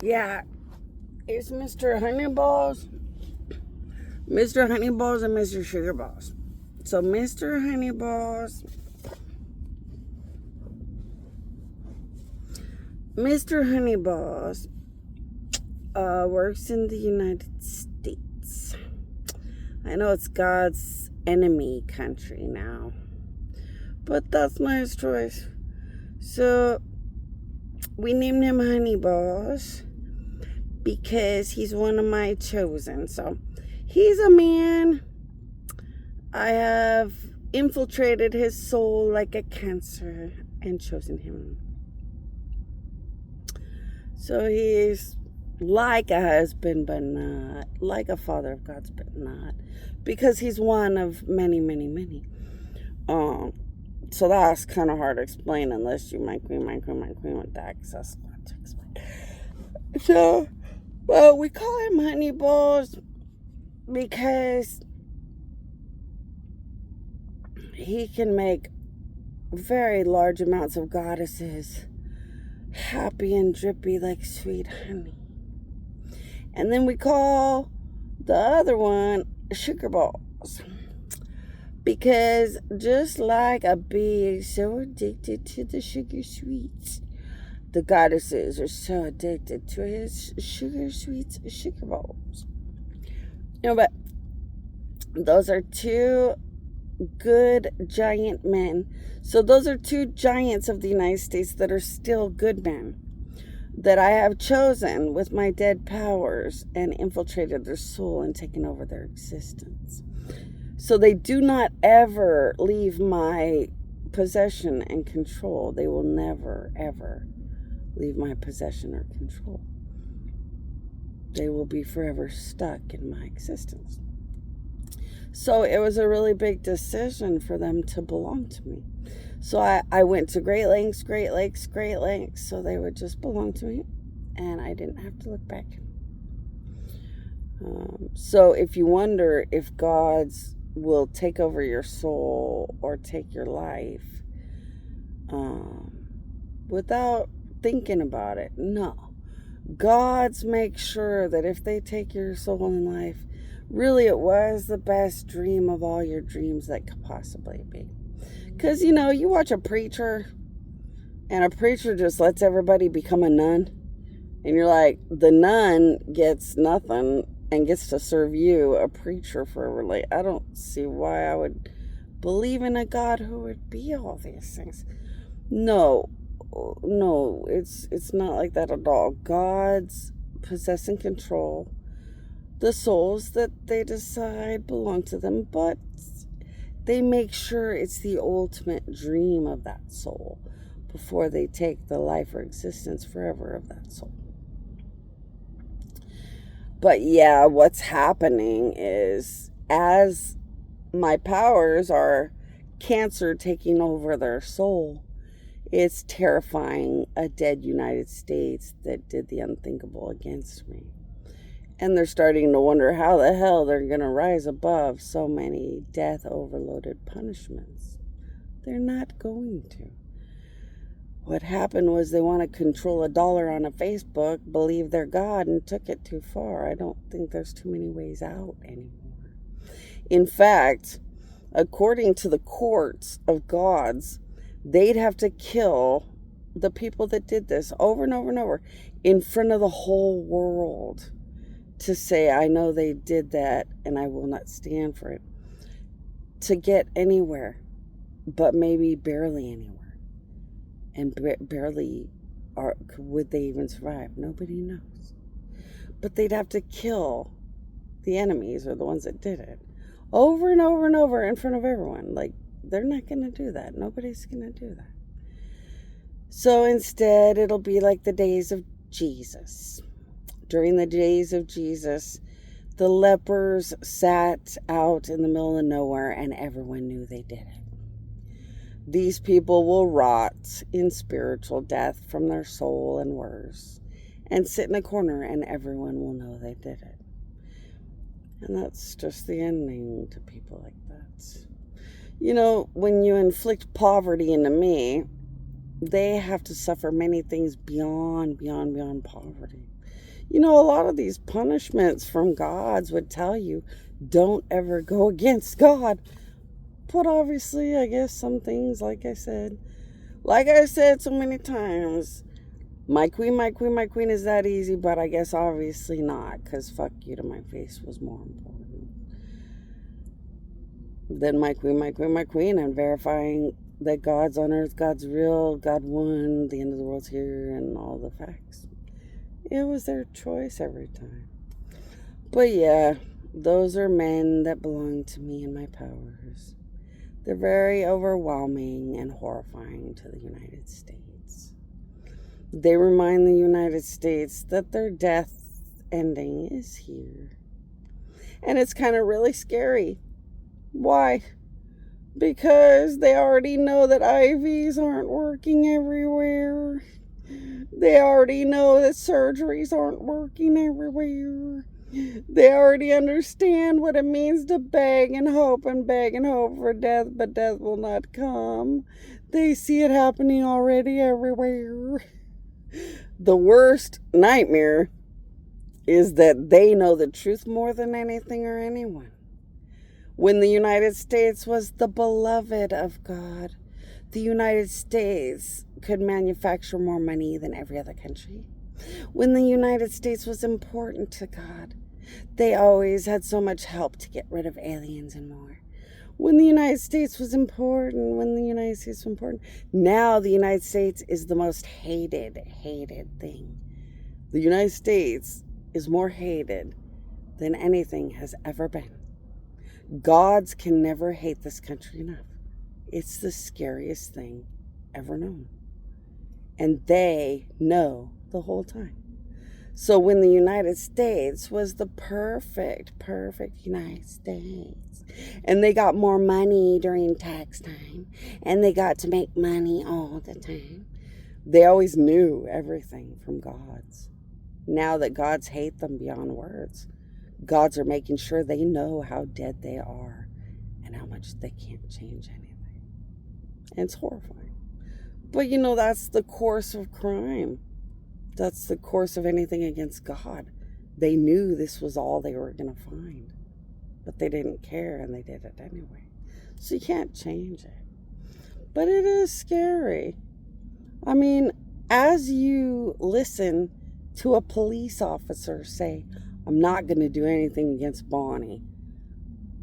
Yeah, it's Mr. Honeyballs, Mr. Honeyballs, and Mr. Sugarballs. So Mr. Honeyballs works in the United States. I know it's God's enemy country now, but that's not his choice. So we named him Honeyballs because he's one of my chosen. So he's a man. I have infiltrated his soul like a cancer and chosen him. So he's like a husband, but not. Like a father of God's, but not. Because he's one of many, many, many. So that's kind of hard to explain unless you my queen with that, because that's a lot to explain. So, well, we call him Honeyballs because he can make very large amounts of goddesses happy and drippy like sweet honey. And then we call the other one Sugar Balls, because just like a bee is so addicted to the sugar sweets, the goddesses are so addicted to his sugar sweets, Sugar Balls. But those are two good giant men. So those are two giants of the United States that are still good men, that I have chosen with my dead powers and infiltrated their soul and taken over their existence. So they do not ever leave my possession and control. They will never, ever leave my possession or control. They will be forever stuck in my existence. So it was a really big decision for them to belong to me. So I went to great lengths, so they would just belong to me, and I didn't have to look back. So if you wonder if God's will take over your soul or take your life, without thinking about it, no. God's make sure that if they take your soul and life, really it was the best dream of all your dreams that could possibly be. Because, you watch a preacher, and a preacher just lets everybody become a nun, and you're like, the nun gets nothing and gets to serve you, a preacher, forever. Like, I don't see why I would believe in a God who would be all these things. No, it's not like that at all. God's possess and control the souls that they decide belong to them, but they make sure it's the ultimate dream of that soul before they take the life or existence forever of that soul. But yeah, what's happening is, as my powers are cancer taking over their soul, it's terrifying a dead United States that did the unthinkable against me. And they're starting to wonder how the hell they're going to rise above so many death-overloaded punishments. They're not going to. What happened was they want to control $1 on a Facebook, believe they're God, and took it too far. I don't think there's too many ways out anymore. In fact, according to the courts of gods, they'd have to kill the people that did this over and over and over in front of the whole world to say, I know they did that and I will not stand for it, to get anywhere, but maybe barely anywhere. And barely would they even survive? Nobody knows. But they'd have to kill the enemies, or the ones that did it, over and over and over in front of everyone. Like, they're not going to do that. Nobody's going to do that. So instead, it'll be like the days of Jesus. During the days of Jesus, the lepers sat out in the middle of nowhere and everyone knew they did it. These people will rot in spiritual death from their soul and worse, and sit in a corner and everyone will know they did it. And that's just the ending to people like that. When you inflict poverty into me, they have to suffer many things beyond poverty. You know, a lot of these punishments from gods would tell you, don't ever go against God. But obviously, I guess some things, like I said so many times, my queen is that easy, but I guess obviously not, because fuck you to my face was more important than my queen, and verifying that God's on earth, God's real, God won, the end of the world's here, and all the facts. It was their choice every time. But yeah, those are men that belong to me and my powers. They're very overwhelming and horrifying to the United States. They remind the United States that their death ending is here. And it's kind of really scary. Why? Because they already know that IVs aren't working everywhere. They already know that surgeries aren't working everywhere. They already understand what it means to beg and hope for death, but death will not come. They see it happening already everywhere. The worst nightmare is that they know the truth more than anything or anyone. When the United States was the beloved of God, the United States could manufacture more money than every other country. When the United States was important to God, they always had so much help to get rid of aliens and more. When the United States was important, now the United States is the most hated thing. The United States is more hated than anything has ever been. Gods can never hate this country enough. It's the scariest thing ever known. And they know the whole time. So when the United States was the perfect United States, and they got more money during tax time, and they got to make money all the time, they always knew everything from gods. Now that gods hate them beyond words, gods are making sure they know how dead they are and how much they can't change anything. And it's horrifying. But you know, that's the course of crime. That's the course of anything against God. They knew this was all they were going to find. But they didn't care, and they did it anyway. So you can't change it. But it is scary. I mean, as you listen to a police officer say, I'm not going to do anything against Bonnie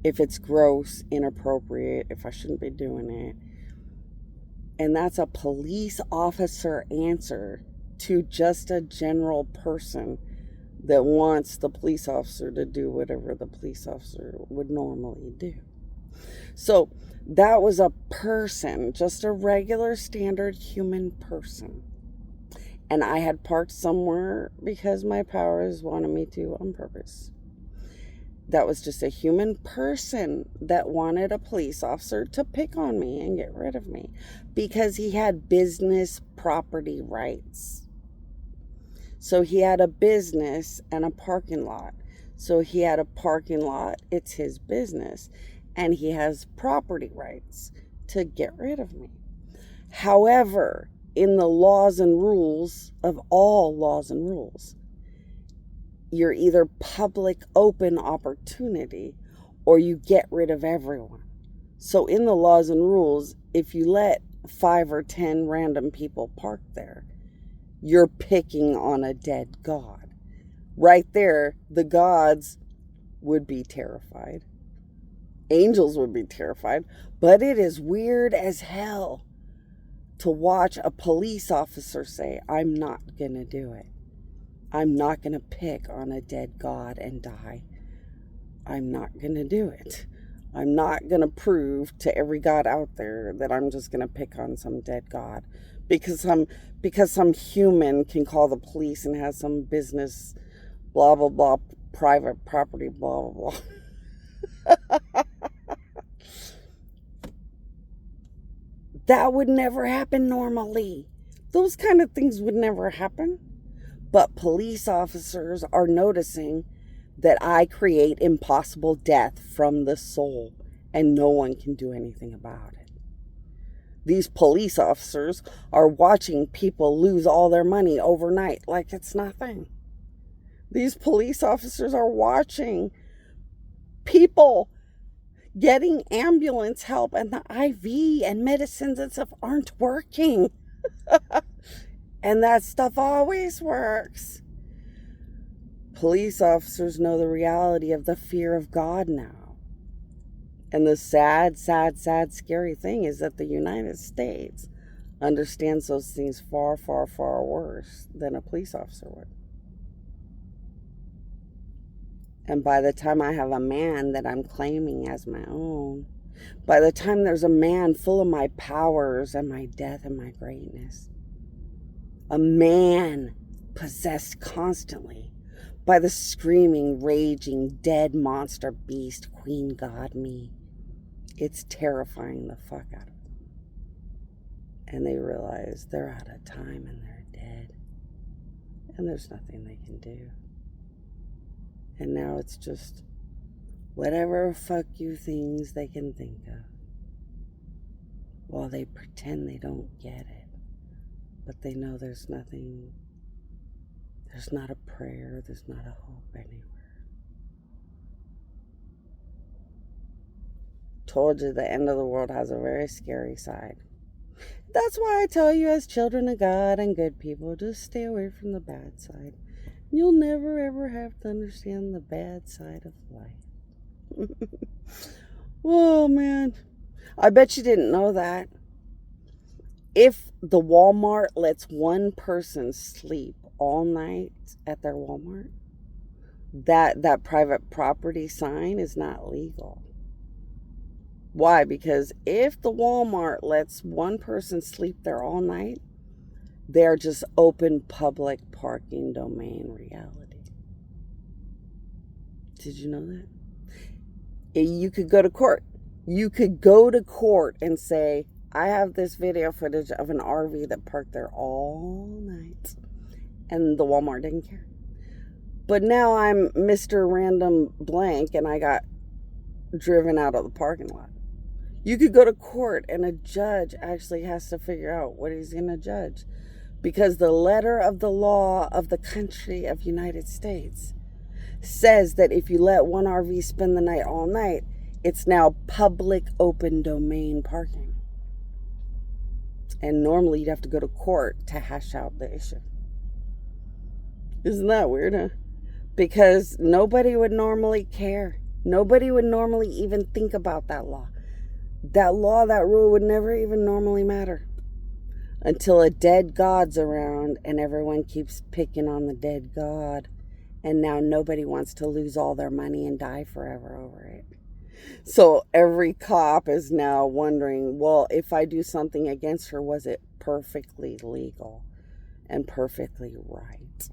if it's gross, inappropriate, if I shouldn't be doing it. And that's a police officer answer to just a general person that wants the police officer to do whatever the police officer would normally do. So that was a person, just a regular standard human person. And I had parked somewhere because my powers wanted me to on purpose. That was just a human person that wanted a police officer to pick on me and get rid of me because he had business property rights. So he had a business and a parking lot. So he had a parking lot, it's his business, and he has property rights to get rid of me. However, in the laws and rules of all laws and rules, you're either public open opportunity or you get rid of everyone. So in the laws and rules, if you let 5 or 10 random people park there, you're picking on a dead god. Right there, the gods would be terrified. Angels would be terrified. But it is weird as hell to watch a police officer say, I'm not going to do it. I'm not going to pick on a dead god and die. I'm not going to do it. I'm not going to prove to every god out there that I'm just going to pick on some dead god because some human can call the police and has some business, blah, blah, blah, private property, blah, blah, blah. That would never happen normally. Those kind of things would never happen. But police officers are noticing that I create impossible death from the soul, and no one can do anything about it. These police officers are watching people lose all their money overnight like it's nothing. These police officers are watching people getting ambulance help and the IV and medicines and stuff aren't working. And that stuff always works. Police officers know the reality of the fear of God now. And the sad, scary thing is that the United States understands those things far, far, far worse than a police officer would. And by the time I have a man that I'm claiming as my own, by the time there's a man full of my powers and my death and my greatness, a man possessed constantly by the screaming, raging, dead monster beast, Queen God me, it's terrifying the fuck out of them. And they realize they're out of time and they're dead. And there's nothing they can do. And now it's just whatever fuck you things they can think of while they pretend they don't get it. But they know there's nothing, there's not a prayer, there's not a hope anywhere. Told you the end of the world has a very scary side. That's why I tell you, as children of God and good people, just stay away from the bad side. You'll never ever have to understand the bad side of life. Oh man, I bet you didn't know that. If the Walmart lets one person sleep all night at their Walmart, that private property sign is not legal. Why? Because if the Walmart lets one person sleep there all night, they're just open public parking domain reality. Did you know that? You could go to court. You could go to court and say, I have this video footage of an RV that parked there all night. And the Walmart didn't care. But now I'm Mr. Random Blank and I got driven out of the parking lot. You could go to court and a judge actually has to figure out what he's going to judge. Because the letter of the law of the country of United States says that if you let one RV spend the night all night, it's now public open domain parking. And normally you'd have to go to court to hash out the issue. Isn't that weird, huh? Because nobody would normally care. Nobody would normally even think about that law. That law, that rule would never even normally matter. Until a dead God's around and everyone keeps picking on the dead God. And now nobody wants to lose all their money and die forever over it. So every cop is now wondering, well, if I do something against her, was it perfectly legal and perfectly right?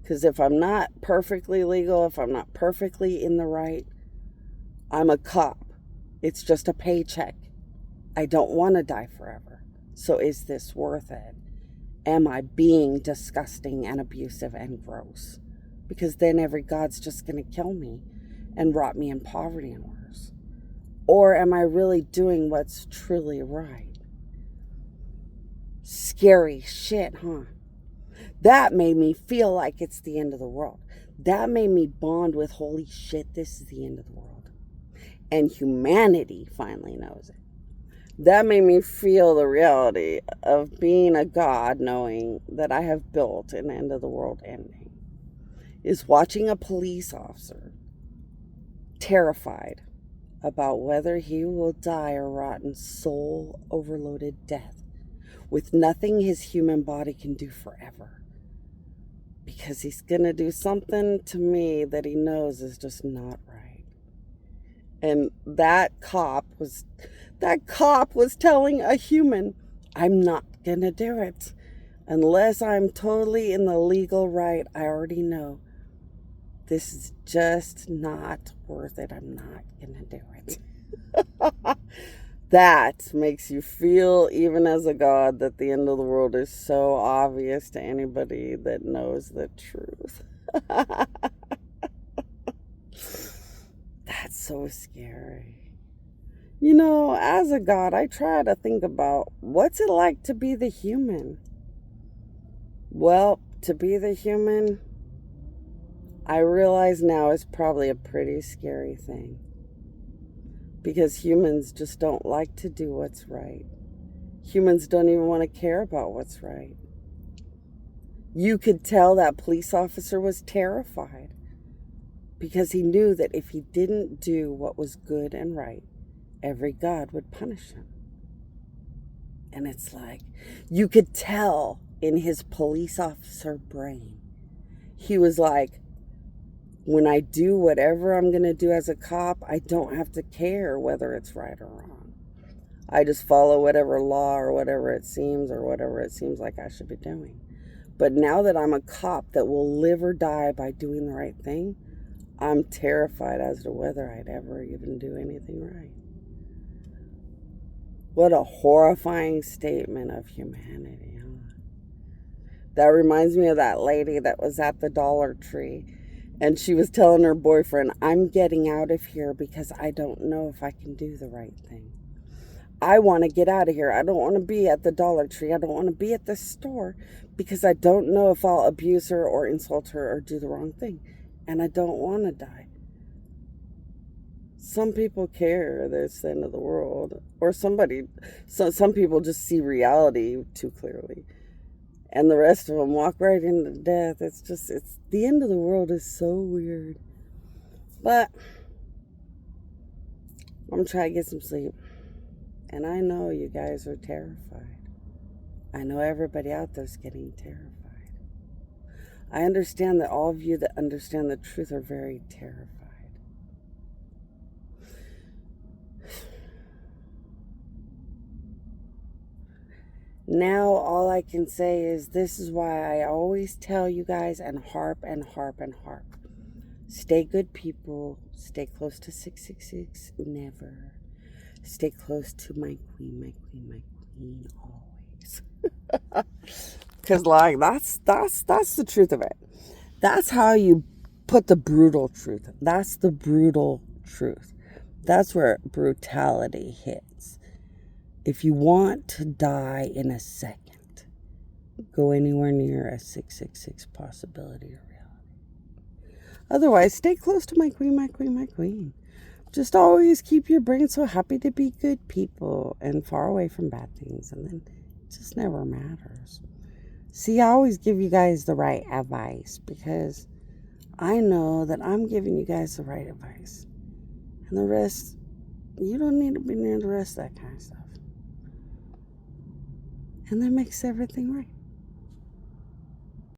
Because if I'm not perfectly legal, if I'm not perfectly in the right, I'm a cop. It's just a paycheck. I don't want to die forever. So is this worth it? Am I being disgusting and abusive and gross? Because then every God's just going to kill me and rot me in poverty and worse. Or am I really doing what's truly right? Scary shit, huh? That made me feel like it's the end of the world. That made me bond with, holy shit, this is the end of the world. And humanity finally knows it. That made me feel the reality of being a God, knowing that I have built an end of the world ending. Is watching a police officer terrified about whether he will die a rotten, soul-overloaded death with nothing his human body can do forever. Because he's going to do something to me that he knows is just not right. And that cop was telling a human, I'm not going to do it. Unless I'm totally in the legal right, I already know this is just not worth it. I'm not going to do it. That makes you feel, even as a God, that the end of the world is so obvious to anybody that knows the truth. That's so scary. You know, as a God, I try to think about what's it like to be the human. Well, to be the human, I realize now is probably a pretty scary thing. Because humans just don't like to do what's right. Humans don't even want to care about what's right. You could tell that police officer was terrified because he knew that if he didn't do what was good and right, every God would punish him. And it's like, you could tell in his police officer brain, he was like, when I do whatever I'm going to do as a cop, I don't have to care whether it's right or wrong. I just follow whatever law or whatever it seems like I should be doing. But now that I'm a cop that will live or die by doing the right thing, I'm terrified as to whether I'd ever even do anything right. What a horrifying statement of humanity, huh? That reminds me of that lady that was at the Dollar Tree, and she was telling her boyfriend, I'm getting out of here because I don't know if I can do the right thing. I want to get out of here. I don't want to be at the Dollar Tree. I don't want to be at the store because I don't know if I'll abuse her or insult her or do the wrong thing. And I don't want to die. Some people care that it's the end of the world. Or some people just see reality too clearly. And the rest of them walk right into death. It's the end of the world is so weird. But I'm trying to get some sleep. And I know you guys are terrified. I know everybody out there's getting terrified. I understand that all of you that understand the truth are very terrified. Now all I can say is this is why I always tell you guys and harp and harp and harp. Stay good people. Stay close to 666. Never. Stay close to my queen, always. Because like that's the truth of it. That's how you put the brutal truth. That's the brutal truth. That's where brutality hits. If you want to die in a second, go anywhere near a 666 possibility or reality. Otherwise, stay close to my queen. Just always keep your brain so happy to be good people and far away from bad things, and then it just never matters. See, I always give you guys the right advice because I know that I'm giving you guys the right advice. And the rest, you don't need to be near the rest of that kind of stuff. And that makes everything right.